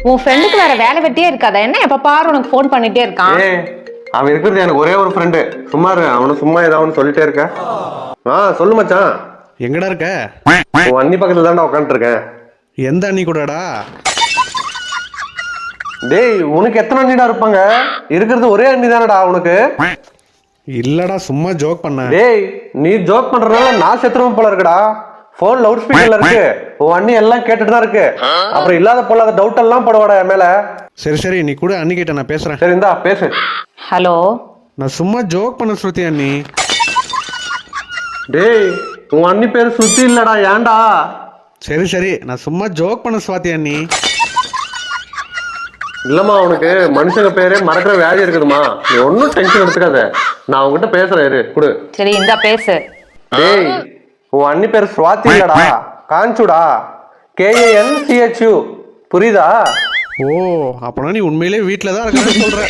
உன் ஃப்ரெண்டுக்கு வேற வேலை வெட்டியே இருக்காதா? என்ன எப்ப பாரு உனக்கு ஃபோன் பண்ணிட்டே இருக்கான்? அவன் இருக்கிறது எனக்கு ஒரே ஒரு ஃப்ரெண்டு. சும்மா இரு, அவனு சும்மா ஏதாவது சொல்லிட்டே இருக்க. சொல்லு மச்சான். எங்கடா இருக்க? உன் அண்ணி பக்கத்துல தான்டா உட்காந்துட்டு இருக்கேன். எந்த அண்ணி கூடடா? டேய், உனக்கு எத்தனை அண்ணிடா இருப்பாங்க? இருக்கிறது ஒரே அண்ணி தானடா உனக்கு. இல்லடா, சும்மா ஜோக் பண்ண. டேய், நீ ஜோக் பண்றதுனால நான் செத்துருவேன் போல இருக்குடா. போன் லவுட் ஸ்பீக்கர்ல இருக்கு, உன் அண்ணி எல்லாம் கேட்டுட்டு தான் இருக்கு. அப்புறம் இல்லாத போலாத டவுட் எல்லாம் படுவாடா என் மேல. சரி சரி, நீ கூட அண்ணி கிட்ட நான் பேசுறேன். சரி, இந்தா பேசு. ஹலோ. நான் சும்மா ஜோக் பண்ண ஸ்ருதி அண்ணி. டேய், உன் அண்ணி பேரு சுத்தி இல்லடா, ஏன்டா? சரி சரி, நான் சும்மா ஜோக் பண்ண சுவாதி அண்ணி. இல்லம்மா, உனக்கு மனுஷங்க பேரே மறக்கிற வியாதி இருக்குதுமா. நீ ஒன்னும் டென்ஷன் எடுத்துக்காத, நான் உங்ககிட்ட பேசுறேன், இரு குடு. சரி, இந்தா பேசு. டேய், உன் அண்ணி பேர் சுவாதி இல்லடா, காஞ்சுடா. KANCHU, புரியுதா? ஓ, அப்பனா நீ உண்மையிலே வீட்டில தான் இருக்க சொல்ற.